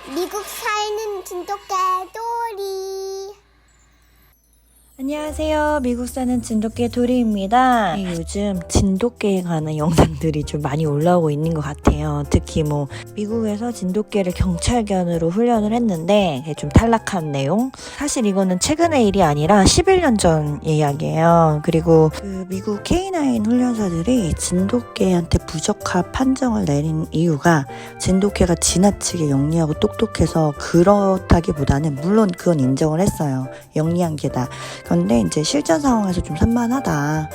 미국 사는 진돗개 도리. 안녕하세요. 미국 사는 진돗개 도리입니다. 요즘 진돗개에 관한 영상들이 좀 많이 올라오고 있는 것 같아요. 특히 미국에서 진돗개를 경찰견으로 훈련을 했는데 좀 탈락한 내용. 사실 이거는 최근의 일이 아니라 11년 전 이야기예요. 그리고 그 미국 K9 훈련사들이 진돗개한테 부적합 판정을 내린 이유가 진돗개가 지나치게 영리하고 똑똑해서 그렇다기보다는 물론 그건 인정을 했어요. 영리한 개다. 그런데 이제 실전 상황에서 좀 산만하다.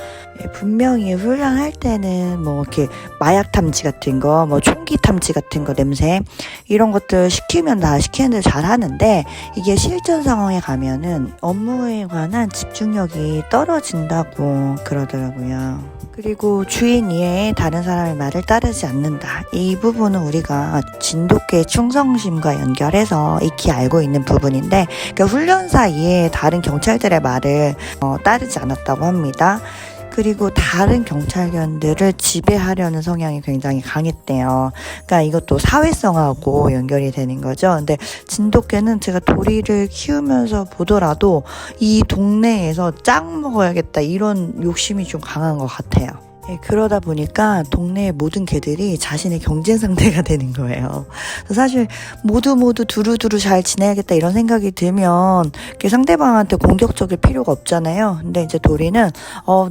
분명히 훈련할 때는 이렇게 마약 탐지 같은 거, 총기 탐지 같은 거 냄새 이런 것들 시키면 다 시키는 대로 잘 하는데 이게 실전 상황에 가면은 업무에 관한 집중력이 떨어진다고 그러더라고요. 그리고 주인 이외에 다른 사람의 말을 따르지 않는다. 이 부분은 우리가 진돗개의 충성심과 연결해서 익히 알고 있는 부분인데 그 훈련사 이외에 다른 경찰들의 말을 따르지 않았다고 합니다. 그리고 다른 경찰견들을 지배하려는 성향이 굉장히 강했대요. 그러니까 이것도 사회성하고 연결이 되는 거죠. 근데 진돗개는 제가 도리를 키우면서 보더라도 이 동네에서 짱 먹어야겠다 이런 욕심이 좀 강한 것 같아요. 그러다 보니까 동네의 모든 개들이 자신의 경쟁 상대가 되는 거예요. 사실 모두 두루두루 잘 지내야겠다 이런 생각이 들면 상대방한테 공격적일 필요가 없잖아요. 근데 이제 도리는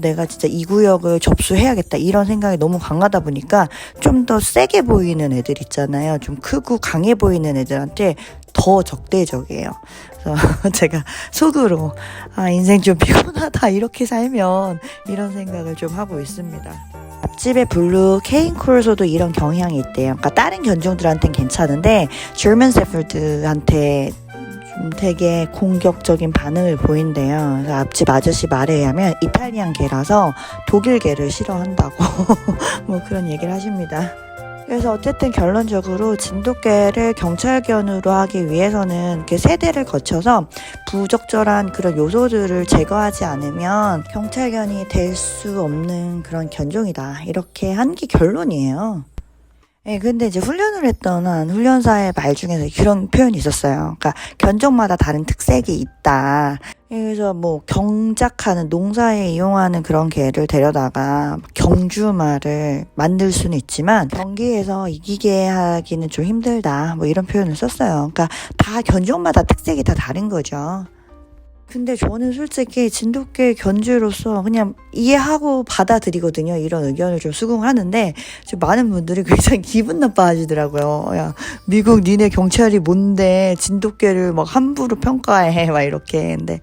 내가 진짜 이 구역을 접수해야겠다 이런 생각이 너무 강하다 보니까 좀 더 세게 보이는 애들 있잖아요. 좀 크고 강해 보이는 애들한테 더 적대적이에요. 그래서 제가 속으로 인생 좀 피곤하다 이렇게 살면 이런 생각을 좀 하고 있습니다. 앞집의 블루 케인 콜소도 이런 경향이 있대요. 그러니까 다른 견종들한테는 괜찮은데 저먼 셰퍼드한테 좀 되게 공격적인 반응을 보인대요. 그래서 앞집 아저씨 말에 의하면 이탈리안 개라서 독일 개를 싫어한다고 그런 얘기를 하십니다. 그래서 어쨌든 결론적으로 진돗개를 경찰견으로 하기 위해서는 세대를 거쳐서 부적절한 그런 요소들을 제거하지 않으면 경찰견이 될 수 없는 그런 견종이다. 이렇게 한 게 결론이에요. 근데 이제 훈련을 했던 한 훈련사의 말 중에서 그런 표현이 있었어요. 그러니까 견종마다 다른 특색이 있다. 그래서 경작하는 농사에 이용하는 그런 개를 데려다가 경주마를 만들 수는 있지만 경기에서 이기게 하기는 좀 힘들다. 이런 표현을 썼어요. 그러니까 다 견종마다 특색이 다 다른 거죠. 근데 저는 솔직히 진돗개 견주로서 그냥 이해하고 받아들이거든요. 이런 의견을 좀 수긍하는데 좀 많은 분들이 굉장히 기분 나빠하시더라고요. 야, 미국 니네 경찰이 뭔데 진돗개를 함부로 평가해 막 이렇게. 근데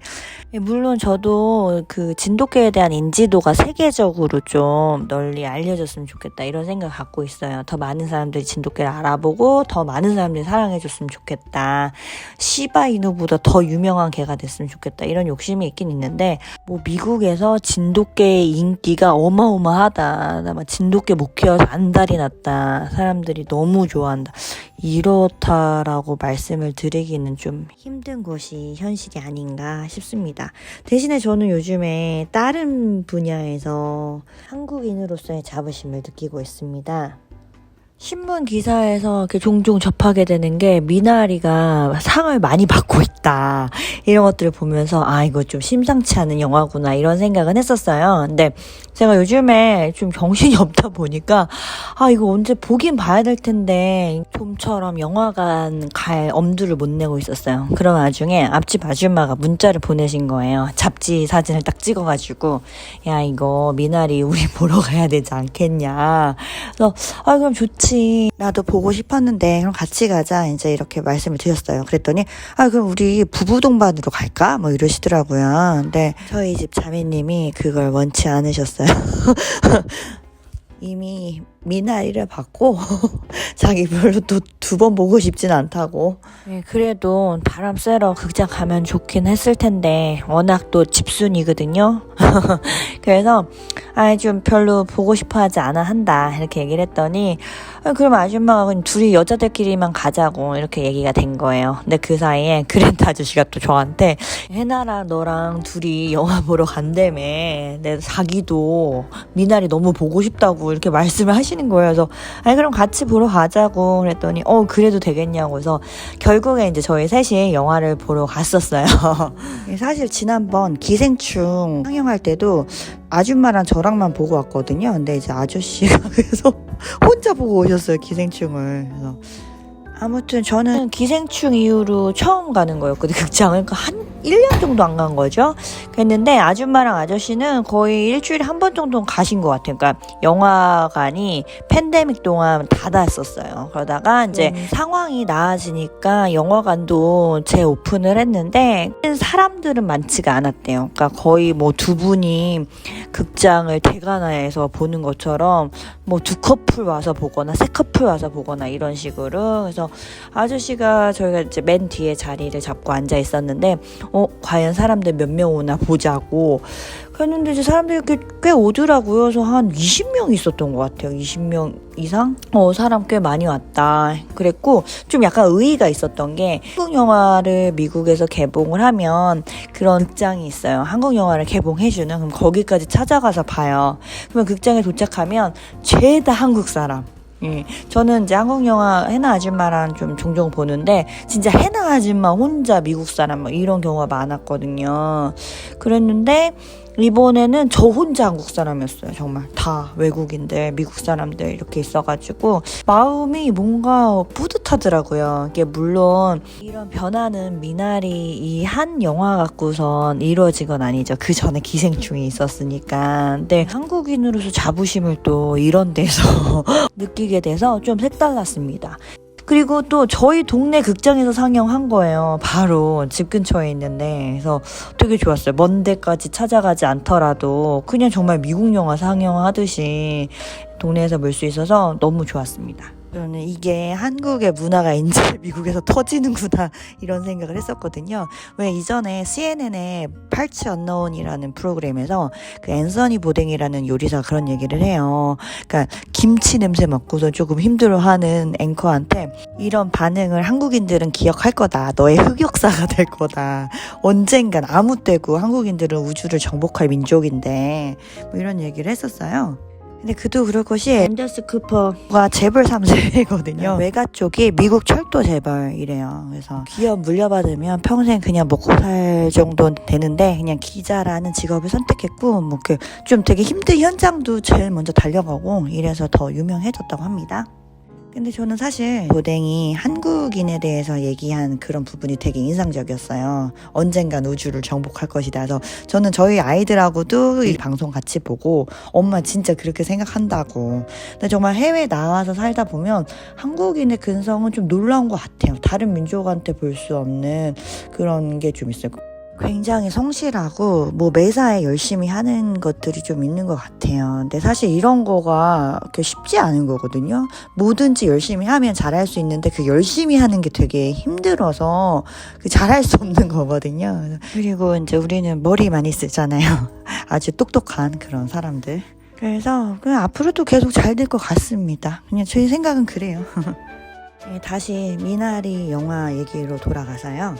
물론 저도 그 진돗개에 대한 인지도가 세계적으로 좀 널리 알려졌으면 좋겠다 이런 생각 갖고 있어요. 더 많은 사람들이 진돗개를 알아보고 더 많은 사람들이 사랑해줬으면 좋겠다. 시바이누보다 더 유명한 개가 됐으면 좋겠다 이런 욕심이 있긴 있는데 미국에서 진돗개의 인기가 어마어마하다. 진돗개 못 키워서 안달이 났다. 사람들이 너무 좋아한다. 이렇다라고 말씀을 드리기는 좀 힘든 것이 현실이 아닌가 싶습니다. 대신에 저는 요즘에 다른 분야에서 한국인으로서의 자부심을 느끼고 있습니다. 신문 기사에서 이렇게 종종 접하게 되는 게 미나리가 상을 많이 받고 있다. 이런 것들을 보면서 이거 좀 심상치 않은 영화구나 이런 생각은 했었어요. 근데 제가 요즘에 좀 정신이 없다 보니까 이거 언제 보긴 봐야 될 텐데 좀처럼 영화관 갈 엄두를 못 내고 있었어요. 그런 와중에 앞집 아줌마가 문자를 보내신 거예요. 잡지 사진을 딱 찍어가지고 야 이거 미나리 우리 보러 가야 되지 않겠냐. 그래서 그럼 좋지. 나도 보고 싶었는데 그럼 같이 가자 이제 이렇게 말씀을 드렸어요. 그랬더니 그럼 우리 부부 동반으로 갈까? 이러시더라고요. 근데 저희 집 자매님이 그걸 원치 않으셨어요. 이미 미나리를 받고 자기 별로 또 두 번 보고 싶진 않다고. 그래도 바람 쐬러 극장 가면 좋긴 했을 텐데 워낙 또 집순이거든요. 그래서 좀 별로 보고 싶어 하지 않아 한다 이렇게 얘기를 했더니 그럼 아줌마가 그냥 둘이 여자들끼리만 가자고 이렇게 얘기가 된 거예요. 근데 그 사이에 그랜트 아저씨가 또 저한테 해나랑 너랑 둘이 영화 보러 간다며 내 자기도 미나리 너무 보고 싶다고 이렇게 말씀을 하시는 하시는 거예요. 그래서 아니 그럼 같이 보러 가자고 그랬더니 그래도 되겠냐고 해서 결국에 이제 저희 셋이 영화를 보러 갔었어요. 사실 지난번 기생충 상영할 때도 아줌마랑 저랑만 보고 왔거든요. 근데 이제 아저씨가 그래서 혼자 보고 오셨어요, 기생충을. 그래서 아무튼 저는 기생충 이후로 처음 가는 거였거든요, 극장을. 그러니까 한 1년 정도 안 간 거죠. 그랬는데 아줌마랑 아저씨는 거의 일주일에 한 번 정도는 가신 것 같아요. 그러니까 영화관이 팬데믹 동안 닫았었어요. 그러다가 이제 상황이 나아지니까 영화관도 재오픈을 했는데 사람들은 많지가 않았대요. 그러니까 거의 뭐 두 분이 극장을 대관하에서 보는 것처럼 뭐 두 커플 와서 보거나 세 커플 와서 보거나 이런 식으로. 그래서 아저씨가 저희가 이제 맨 뒤에 자리를 잡고 앉아 있었는데 과연 사람들 몇 명 오나 보자고 그랬는데 이제 사람들이 꽤 오더라고요. 그래서 한 20명 있었던 것 같아요. 20명 이상? 사람 꽤 많이 왔다. 그랬고 좀 약간 의의가 있었던 게 한국 영화를 미국에서 개봉을 하면 그런 극장이 있어요. 한국 영화를 개봉해주는. 그럼 거기까지 찾아가서 봐요. 그러면 극장에 도착하면 죄다 한국 사람. 저는 이제 한국 영화 해나 아줌마랑 좀 종종 보는데 진짜 해나 아줌마 혼자 미국 사람 뭐 이런 경우가 많았거든요. 그랬는데 이번에는 저 혼자 한국 사람이었어요. 정말 다 외국인들, 미국 사람들 이렇게 있어가지고 마음이 뭔가 뿌듯하더라고요. 이게 물론 이런 변화는 미나리 이 한 영화 갖고선 이루어진 건 아니죠. 그 전에 기생충이 있었으니까. 근데 한국인으로서 자부심을 또 이런 데서 느끼게 돼서 좀 색달랐습니다. 그리고 또 저희 동네 극장에서 상영한 거예요. 바로 집 근처에 있는데. 그래서 되게 좋았어요. 먼 데까지 찾아가지 않더라도 그냥 정말 미국 영화 상영하듯이 동네에서 볼 수 있어서 너무 좋았습니다. 저는 이게 한국의 문화가 이제 미국에서 터지는구나 이런 생각을 했었거든요. 왜 이전에 CNN의 Parts Unknown이라는 프로그램에서 그 앤서니 보댕이라는 요리사가 그런 얘기를 해요. 그러니까 김치 냄새 맡고서 조금 힘들어하는 앵커한테 이런 반응을 한국인들은 기억할 거다. 너의 흑역사가 될 거다. 언젠간 아무 때고 한국인들은 우주를 정복할 민족인데 뭐 이런 얘기를 했었어요. 근데 그도 그럴 것이 앤더스 쿠퍼가 재벌 3세거든요. 외가 쪽이 미국 철도 재벌이래요. 그래서 기업 물려받으면 평생 그냥 먹고 살 정도 되는데 그냥 기자라는 직업을 선택했고 뭐 좀 되게 힘든 현장도 제일 먼저 달려가고 이래서 더 유명해졌다고 합니다. 근데 저는 사실 보댕이 한국인에 대해서 얘기한 그런 부분이 되게 인상적이었어요. 언젠간 우주를 정복할 것이다. 그래서 저는 저희 아이들하고도 이 방송 같이 보고 엄마 진짜 그렇게 생각한다고. 근데 정말 해외 나와서 살다 보면 한국인의 근성은 좀 놀라운 것 같아요. 다른 민족한테 볼 수 없는 그런 게 좀 있어요. 굉장히 성실하고 뭐 매사에 열심히 하는 것들이 좀 있는 것 같아요. 근데 사실 이런 거가 쉽지 않은 거거든요. 뭐든지 열심히 하면 잘할 수 있는데 그 열심히 하는 게 되게 힘들어서 잘할 수 없는 거거든요. 그리고 이제 우리는 머리 많이 쓰잖아요. 아주 똑똑한 그런 사람들. 그래서 그냥 앞으로도 계속 잘 될 것 같습니다. 그냥 제 생각은 그래요. 다시 미나리 영화 얘기로 돌아가서요.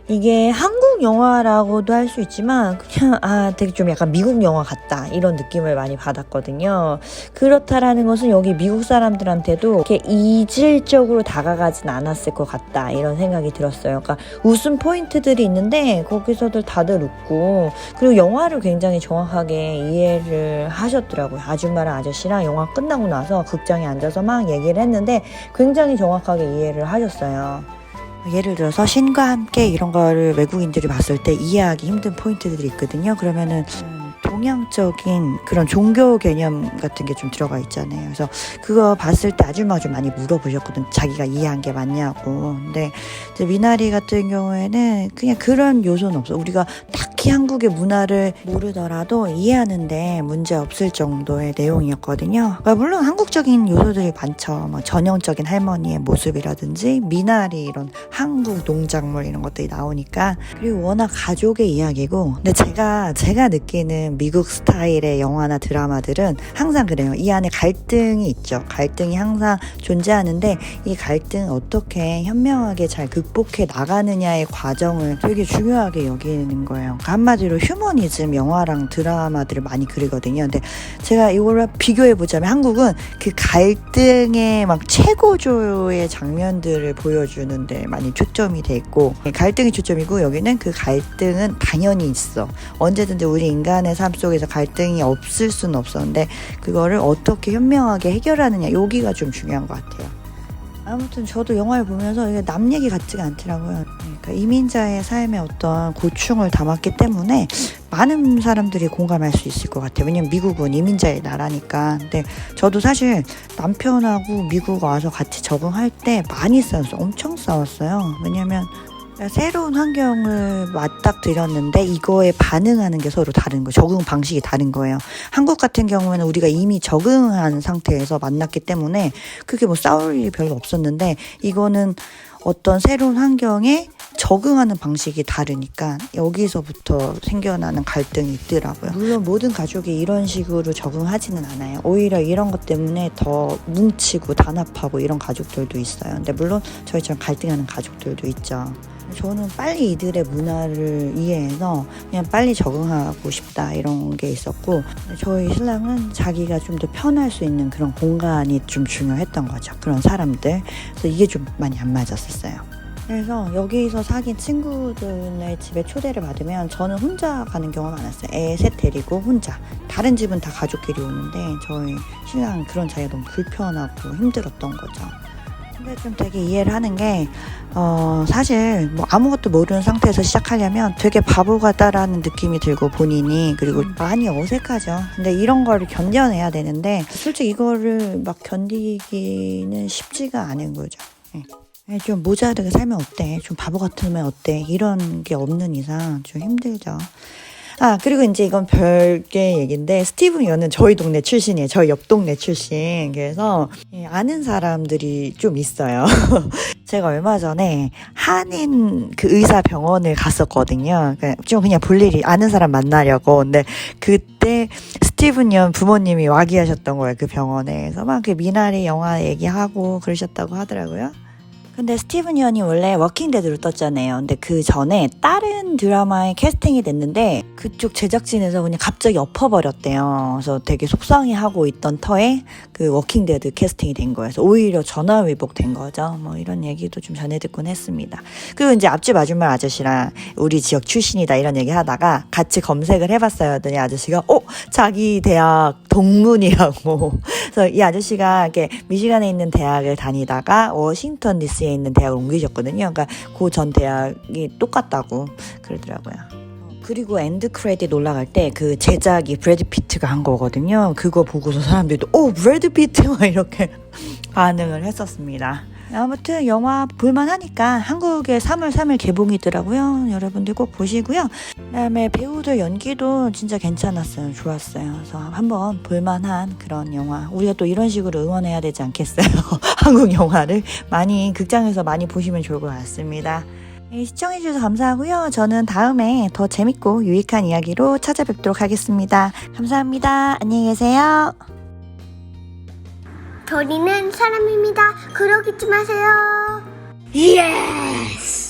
이게 한국 영화라고도 할 수 있지만 그냥 되게 좀 약간 미국 영화 같다 이런 느낌을 많이 받았거든요. 그렇다라는 것은 여기 미국 사람들한테도 이렇게 이질적으로 다가가진 않았을 것 같다 이런 생각이 들었어요. 그러니까 웃음 포인트들이 있는데 거기서도 다들 웃고 그리고 영화를 굉장히 정확하게 이해를 하셨더라고요. 아줌마랑 아저씨랑 영화 끝나고 나서 극장에 앉아서 막 얘기를 했는데 굉장히 정확하게 이해를 하셨어요. 예를 들어서 신과 함께 이런 거를 외국인들이 봤을 때 이해하기 힘든 포인트들이 있거든요. 그러면은 동양적인 그런 종교 개념 같은 게 좀 들어가 있잖아요. 그래서 그거 봤을 때 아줌마가 좀 많이 물어보셨거든. 자기가 이해한 게 맞냐고. 근데 이제 미나리 같은 경우에는 그냥 그런 요소는 없어. 우리가 딱히 한국의 문화를 모르더라도 이해하는데 문제 없을 정도의 내용이었거든요. 그러니까 물론 한국적인 요소들이 많죠. 뭐 전형적인 할머니의 모습이라든지 미나리 이런 한국 농작물 이런 것들이 나오니까 그리고 워낙 가족의 이야기고 근데 제가 느끼는 미국 스타일의 영화나 드라마들은 항상 그래요. 이 안에 갈등이 있죠. 갈등이 항상 존재하는데 이 갈등 어떻게 현명하게 잘 극복해 나가느냐의 과정을 되게 중요하게 여기는 거예요. 그러니까 한마디로 휴머니즘 영화랑 드라마들을 많이 그리거든요. 근데 제가 이걸 비교해보자면 한국은 그 갈등의 막 최고조의 장면들을 보여주는데 많이 초점이 돼 있고, 갈등이 초점이고 여기는 그 갈등은 당연히 있어. 언제든지 우리 인간의 삶 속에서 갈등이 없을 수는 없었는데 그거를 어떻게 현명하게 해결하느냐, 여기가 좀 중요한 것 같아요. 아무튼 저도 영화를 보면서 이게 남 얘기 같지가 않더라고요. 그러니까 이민자의 삶에 어떤 고충을 담았기 때문에 많은 사람들이 공감할 수 있을 것 같아요. 왜냐면 미국은 이민자의 나라니까. 근데 저도 사실 남편하고 미국 와서 같이 적응할 때 많이 싸웠어요. 엄청 싸웠어요. 왜냐면 새로운 환경을 맞닥뜨렸는데 이거에 반응하는 게 서로 다른 거예요. 적응 방식이 다른 거예요. 한국 같은 경우에는 우리가 이미 적응한 상태에서 만났기 때문에 그게 뭐 싸울 일이 별로 없었는데, 이거는 어떤 새로운 환경에 적응하는 방식이 다르니까 여기서부터 생겨나는 갈등이 있더라고요. 물론 모든 가족이 이런 식으로 적응하지는 않아요. 오히려 이런 것 때문에 더 뭉치고 단합하고 이런 가족들도 있어요. 근데 물론 저희처럼 갈등하는 가족들도 있죠. 저는 빨리 이들의 문화를 이해해서 그냥 빨리 적응하고 싶다, 이런 게 있었고, 저희 신랑은 자기가 좀 더 편할 수 있는 그런 공간이 좀 중요했던 거죠. 그런 사람들. 그래서 이게 좀 많이 안 맞았었어요. 그래서 여기서 사귄 친구들의 집에 초대를 받으면 저는 혼자 가는 경우가 많았어요. 애 셋 데리고 혼자. 다른 집은 다 가족끼리 오는데 저희 신랑은 그런 자리가 너무 불편하고 힘들었던 거죠. 근데 좀 되게 이해를 하는 게 사실 뭐 아무것도 모르는 상태에서 시작하려면 되게 바보 같다라는 느낌이 들고, 본인이, 그리고 많이 어색하죠. 근데 이런 거를 견뎌내야 되는데 솔직히 이거를 막 견디기는 쉽지가 않은 거죠. 좀 모자르게 살면 어때? 좀 바보 같으면 어때? 이런 게 없는 이상 좀 힘들죠. 그리고 이제 이건 별개 얘기인데, 스티븐 연은 저희 동네 출신이에요. 저희 옆 동네 출신. 그래서 아는 사람들이 좀 있어요. 제가 얼마 전에 한인 그 의사 병원을 갔었거든요. 좀 그냥 볼 일이, 아는 사람 만나려고. 근데 그때 스티븐 연 부모님이 와기하셨던 거예요. 그 병원에. 그래서 막 그 미나리 영화 얘기하고 그러셨다고 하더라고요. 근데 스티븐 연이 원래 워킹데드로 떴잖아요. 근데 그 전에 다른 드라마에 캐스팅이 됐는데 그쪽 제작진에서 그냥 갑자기 엎어버렸대요. 그래서 되게 속상해하고 있던 터에 그 워킹데드 캐스팅이 된 거예요. 그래서 오히려 전화위복된 거죠. 뭐 이런 얘기도 좀 전해 듣곤 했습니다. 그리고 이제 앞집 아줌마 아저씨랑 우리 지역 출신이다 이런 얘기 하다가 같이 검색을 해봤어요. 하더니 아저씨가 자기 대학 동문이라고. 그래서 이 아저씨가 이렇게 미시간에 있는 대학을 다니다가 워싱턴 DC 에 있는 대학을 옮기셨거든요. 그러니까 그 전 대학이 똑같다고 그러더라고요. 그리고 엔드 크레딧 올라갈 때 그 제작이 브래드 피트가 한 거거든요. 그거 보고서 사람들도 브래드 피트 막 이렇게 반응을 했었습니다. 아무튼 영화 볼만하니까 한국에 3월 3일 개봉이더라고요. 여러분들 꼭 보시고요. 그다음에 배우들 연기도 진짜 괜찮았어요. 좋았어요. 그래서 한번 볼만한 그런 영화. 우리가 또 이런 식으로 응원해야 되지 않겠어요? 한국 영화를 많이 극장에서 많이 보시면 좋을 것 같습니다. 시청해주셔서 감사하고요. 저는 다음에 더 재밌고 유익한 이야기로 찾아뵙도록 하겠습니다. 감사합니다. 안녕히 계세요. 저리는 사람입니다. 그러기 좀 마세요. 예스!